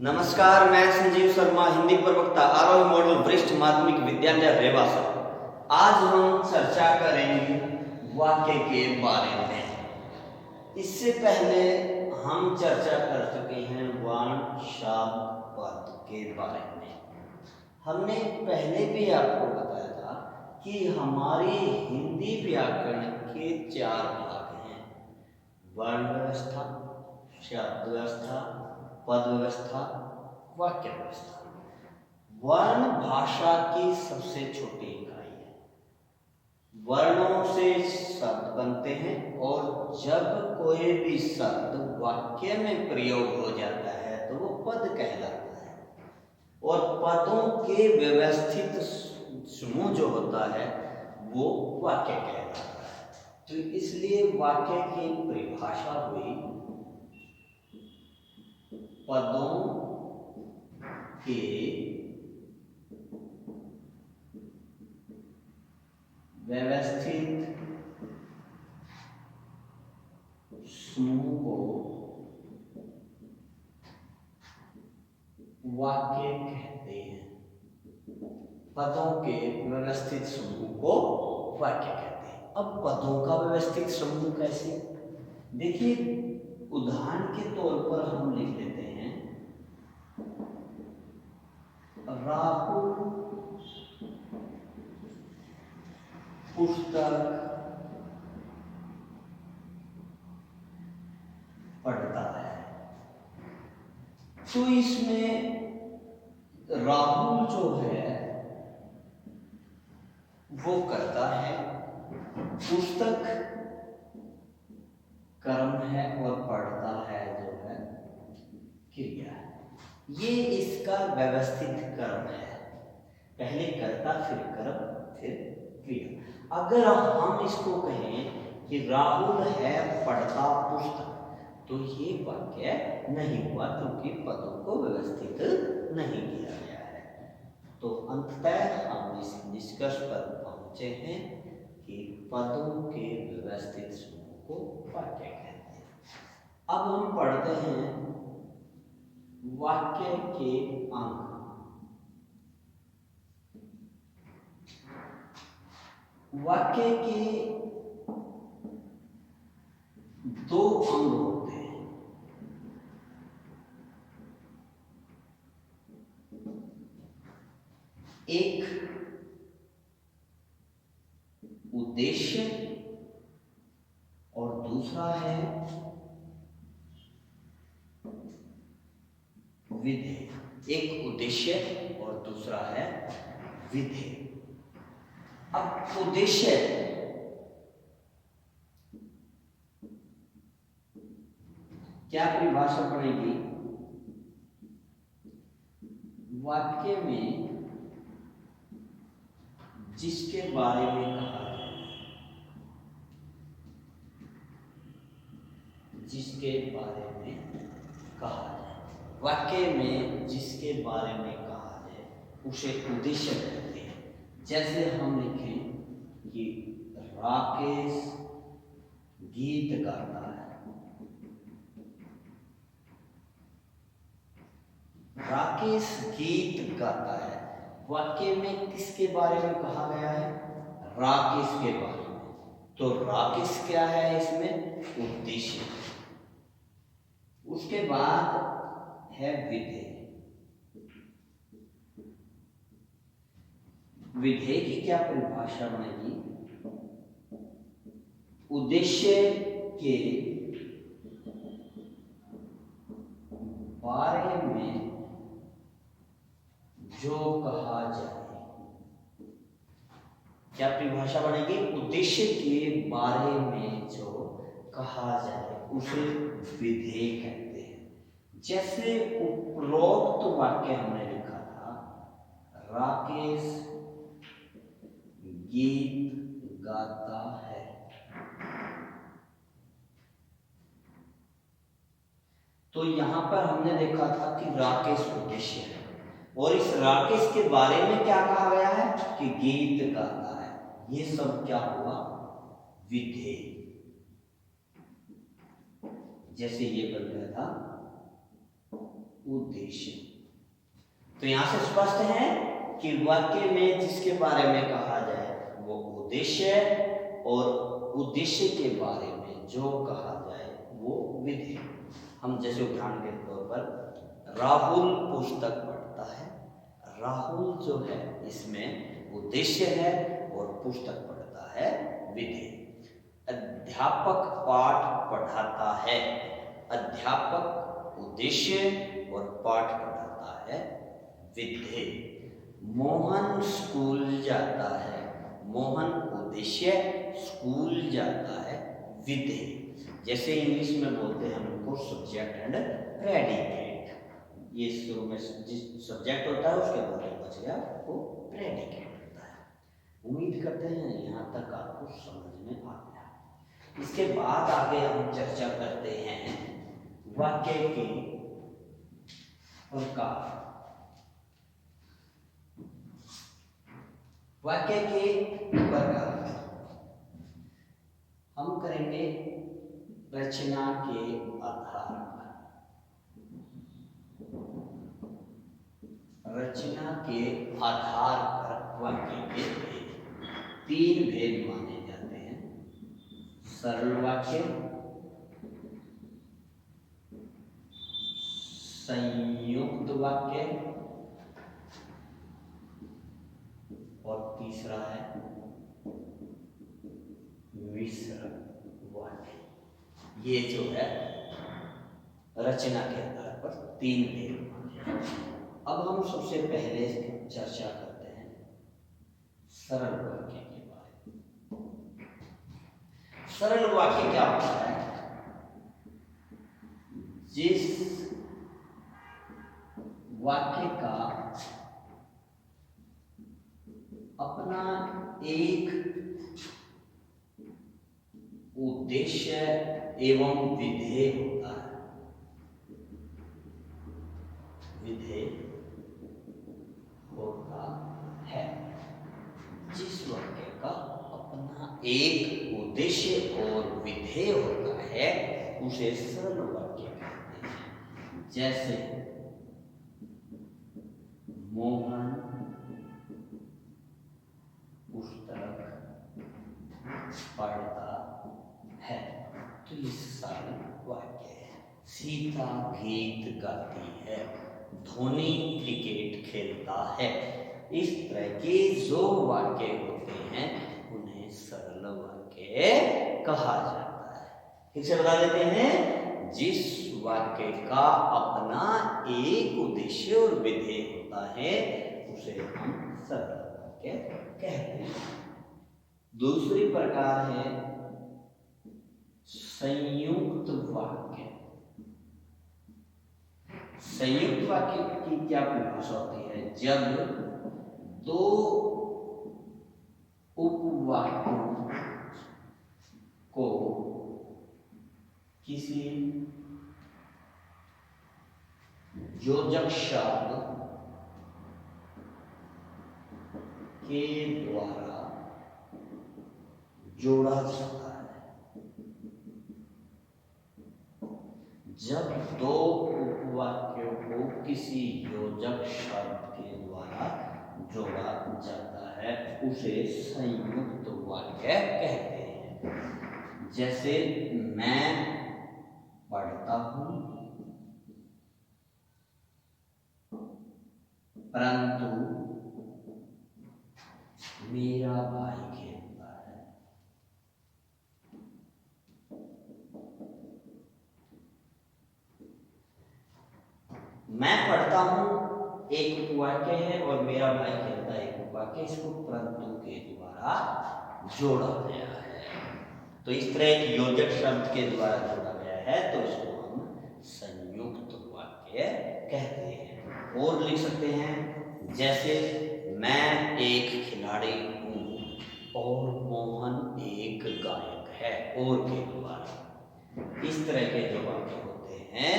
नमस्कार, मैं संजीव शर्मा, हिंदी प्रवक्ता, आरोही मॉडल वरिष्ठ माध्यमिक विद्यालय रेवासा। आज हम चर्चा करेंगे वाक्य के बारे में। इससे पहले हम चर्चा कर चुके हैं वर्ण, शब्द, पद के बारे में। हमने पहले भी आपको बताया था कि हमारी हिंदी व्याकरण के 4 भाग हैं: वर्ण व्यवस्था, शब्द व्यवस्था, पद व्यवस्था, वाक्य व्यवस्था। वर्ण भाषा की सबसे छोटी इकाई है। वर्णों से शब्द बनते हैं और जब कोई भी शब्द वाक्य में प्रयोग हो जाता है तो वो पद कहलाता है। और पदों के व्यवस्थित समूह जो होता है वो वाक्य कहलाता है। तो इसलिए वाक्य की परिभाषा हुई पदों के व्यवस्थित समूह को वाक्य कहते हैं। पदों के व्यवस्थित समूह को वाक्य कहते हैं। अब पदों का व्यवस्थित समूह कैसे? देखिए, उदाहरण के तौर पर हम लिख लेते हैं राहुल पुस्तक पढ़ता है। तो इसमें राहुल जो है वो करता है, पुस्तक कर्म है और पढ़ता है जो है क्रिया है। ये इसका व्यवस्थित कर्म है। पहले कर्ता, फिर कर्म, फिर क्रिया। अगर हम इसको कहें कि राहुल है पढ़ता पुस्तक, तो ये वाक्य नहीं हुआ क्योंकि पदों को व्यवस्थित नहीं किया गया है। तो अंततः हम इस निष्कर्ष पर पहुंचे हैं कि पदों के व्यवस्थित समूह को वाक्य कहते हैं। अब हम पढ़ते हैं वाक्य के अंग। वाक्य के 2 अंग होते हैं। एक उद्देश्य और दूसरा है विधेय। एक उद्देश्य और दूसरा है विधेय। अब उद्देश्य क्या परिभाषा पड़ेगी? वाक्य में जिसके बारे में कहा जाए, जिसके बारे में कहा जाए, वाक्य में जिसके बारे में कहा जाए उसे उद्देश्य कहते हैं। जैसे हम लिखें कि राकेश गीत गाता है। राकेश गीत गाता है। वाक्य में किसके बारे में कहा गया है? राकेश के बारे में। तो राकेश क्या है इसमें? उद्देश्य। उसके बाद है विधेय। विधेय की क्या परिभाषा बनेगी? उद्देश्य के बारे में जो कहा जाए। क्या परिभाषा बनेगी? उद्देश्य के बारे में जो कहा जाए उसे विधेय कहते हैं। जैसे उपरोक्त वाक्य हमने लिखा था, राकेश गीत गाता है। तो यहां पर हमने देखा था कि राकेश उद्देश्य है और इस राकेश के बारे में क्या कहा गया है कि गीत गाता है। ये सब क्या हुआ? विधेय। जैसे ये बन गया था उद्देश्य। तो यहां से स्पष्ट है कि वाक्य में जिसके बारे में कहा जाए वो उद्देश्य है, और उद्देश्य के बारे में जो कहा जाए वो विधि। हम जैसे उदाहरण के तौर पर राहुल पुस्तक पढ़ता है, राहुल जो है इसमें उद्देश्य है और पुस्तक पढ़ता है विधि। अध्यापक पाठ पढ़ाता है, अध्यापक उद्देश्य और पाठ पढ़ाता है विधि। मोहन स्कूल जाता है, मोहन उद्देश्य, स्कूल जाता है विधि। जैसे इंग्लिश में बोलते हैं हमको सब्जेक्ट एंड प्रेडिकेट, ये शुरू में जिस सब्जेक्ट होता है उसके बाद बच गया वो प्रेडिकेट होता है। उम्मीद करते हैं यहाँ तक आपको समझ में आ गया। इसके बाद आगे हम चर्चा करते हैं वाक्य के प्रकार। वाक्य के प्रकार हम करेंगे रचना के आधार पर। रचना के आधार पर वाक्य के तीन भेद माने जाते हैं: सरल वाक्य, संयुक्त वाक्य और तीसरा है मिश्र वाक्य। ये जो है रचना के आधार पर तीन भेद माने जाते हैं। अब हम सबसे पहले चर्चा करते हैं सरल वाक्य के बारे में। सरल वाक्य क्या होता है? जिस वाक्य का अपना एक उद्देश्य एवं विधेय होता है। विधेय होता है। जिस वाक्य का अपना एक उद्देश्य और विधेय होता है उसे सरल वाक्य कहते हैं। जैसे मोहन पुस्तक पढ़ता है, तो ये सरल वाक्य है। सीता गीत गाती है, धोनी क्रिकेट खेलता है। इस तरह के जो वाक्य होते हैं उन्हें सरल वाक्य कहा जाता है। फिर से बता देते हैं, जिस वाक्य का अपना एक उद्देश्य और विधेय होता है उसे हम सरल वाक्य कहते हैं। दूसरी प्रकार है संयुक्त वाक्य। संयुक्त वाक्य की क्या परिभाषा होती है? जब दो उपवाक्यों को किसी योजक शब्द के द्वारा जोड़ा जाता है। जब दो उपवाक्यों को किसी योजक शब्द के द्वारा जोड़ा जाता है उसे संयुक्त वाक्य कहते हैं। जैसे मैं पढ़ता हूं परंतु मेरा भाई खेलता है। मैं पढ़ता हूं एक उपवाक्य है और मेरा भाई खेलता है एक उपवाक्य। इसको परंतु के द्वारा जोड़ा गया है। तो इस तरह एक योजक शब्द के द्वारा जोड़ा गया है तो इसको हम संयुक्त वाक्य कहते हैं। और लिख सकते हैं, जैसे मैं एक खिलाड़ी हूं और मोहन एक गायक है, और के द्वारा। इस तरह के जो वाक्य होते हैं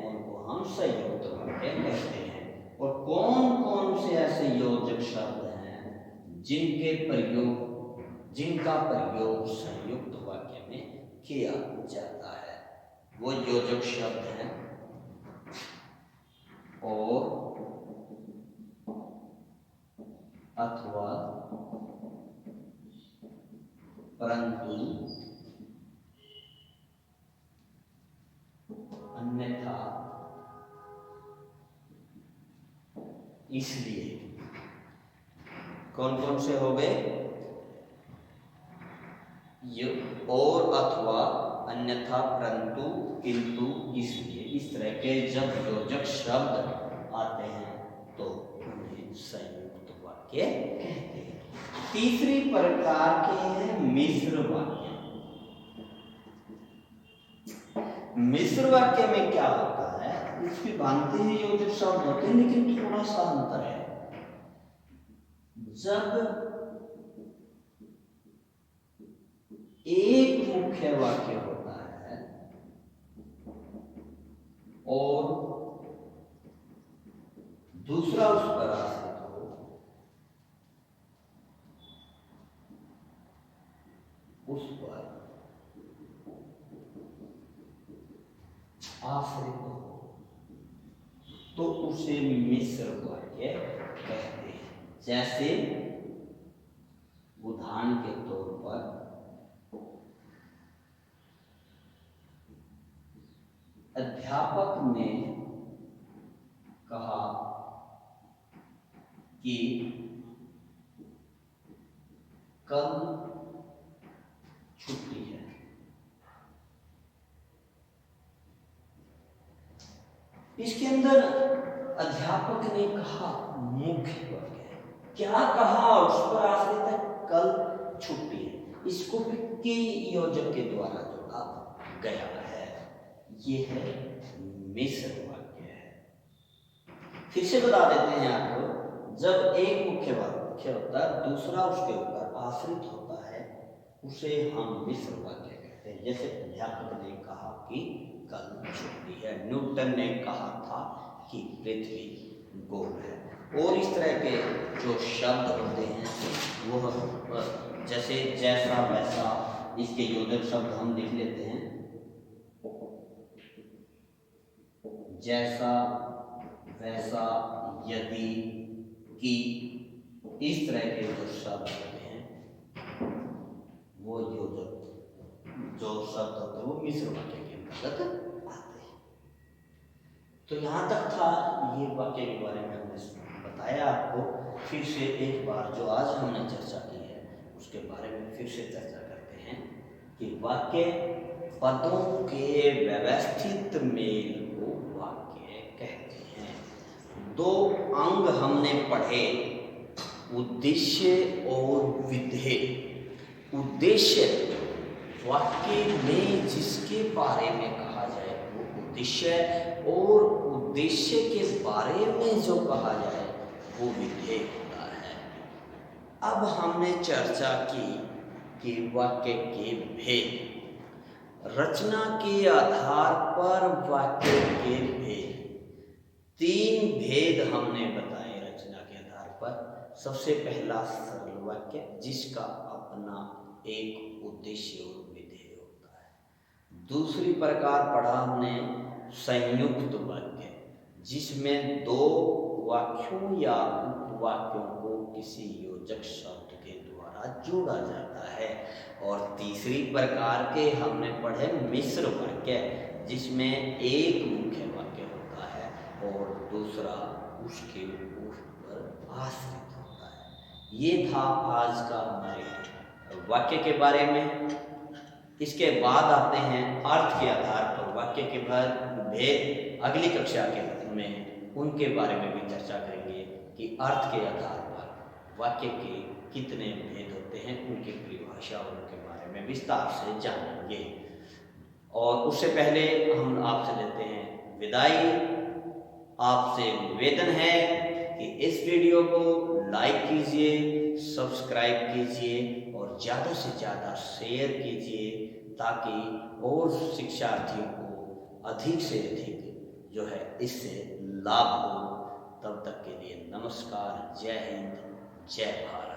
उनको हम संयुक्त वाक्य कहते हैं। और कौन कौन से ऐसे योजक शब्द हैं जिनका प्रयोग संयुक्त वाक्य में किया जाता है? वो योजक शब्द हैं और अथवा परंतु अन्यथा इसलिए। कौन कौन से हो गए? और अथवा अन्यथा परंतु किंतु इसलिए। इस तरह के जब योजक शब्द आते हैं तो उन्हें संयुक्त वाक्य कहते हैं। तीसरी प्रकार के हैं मिश्र वाक्य। मिश्र वाक्य में क्या होता है? इसकी भांति ही योजक शब्द होते हैं, लेकिन थोड़ा सा अंतर है। जब एक मुख्य वाक्य होता है और दूसरा उस पर आश्रित हो, उस पर आश्रित हो, तो उसे मिश्र वाक्य कहते हैं। जैसे उदाहरण के तौर पर अध्यापक ने कहा कि कल छुट्टी है। इसके अंदर अध्यापक ने कहा मुख्य वाक्य है। क्या कहा? उस पर आश्रित है, कल छुट्टी है। इसको के योजक के द्वारा जोड़ा गया है। ये है मिश्र वाक्य है। फिर से बता देते हैं आपको, जब एक मुख्य वाक्य होता है, दूसरा उसके ऊपर आश्रित होता है, उसे हम मिश्र वाक्य कहते हैं। जैसे अध्यापक ने कहा कि कल छुट्टी है, न्यूटन ने कहा था कि पृथ्वी गोल है। और इस तरह के जो शब्द होते हैं वो जैसे जैसा वैसा, इसके योजक शब्द हम लिख लेते हैं। जैसा वैसा, यदि, कि, इस तरह के जो शब्द होते हैं वो योजक जो शब्द होते हैं वो मिश्र वाक्य के अंतर्गत आते हैं। तो यहाँ तक था ये वाक्य के बारे में हमने बताया आपको। फिर से एक बार जो आज हमने चर्चा की है उसके बारे में फिर से चर्चा करते हैं कि वाक्य पदों के व्यवस्थित मेल को वाक्य कहते हैं। दो अंग हमने पढ़े, उद्देश्य और विधेय। उद्देश्य वाक्य में जिसके बारे में कहा जाए वो उद्देश्य है, और उद्देश्य के बारे में जो कहा जाए वो विधेय होता है। अब हमने चर्चा की कि वाक्य के भेद। रचना के आधार पर वाक्य के भेद, तीन भेद हमने बताए रचना के आधार पर। सबसे पहला सरल वाक्य जिसका अपना एक उद्देश्य और विधेय होता है। दूसरी प्रकार पढ़ा हमने संयुक्त वाक्य, जिसमें दो वाक्यों या उपवाक्यों को किसी योजक शब्द के द्वारा जोड़ा जाता है। और तीसरी प्रकार के हमने पढ़े मिश्र वाक्य, जिसमें एक मुख्य वाक्य होता है और दूसरा उसके ऊपर आश्रित होता है। ये था आज का हमारे वाक्य के बारे में। इसके बाद आते हैं अर्थ के आधार पर वाक्य के भेद। अगली कक्षा के में उनके बारे में भी चर्चा करेंगे कि अर्थ के आधार पर वाक्य के कितने भेद होते हैं, उनकी परिभाषा और उनके बारे में विस्तार से जानेंगे। और उससे पहले हम आपसे लेते हैं विदाई। आपसे निवेदन है कि इस वीडियो को लाइक कीजिए, सब्सक्राइब कीजिए और ज़्यादा से ज़्यादा शेयर कीजिए, ताकि और शिक्षार्थियों को अधिक से अधिक जो है इससे लाभ हो। तब तक के लिए नमस्कार, जय हिंद, जय भारत।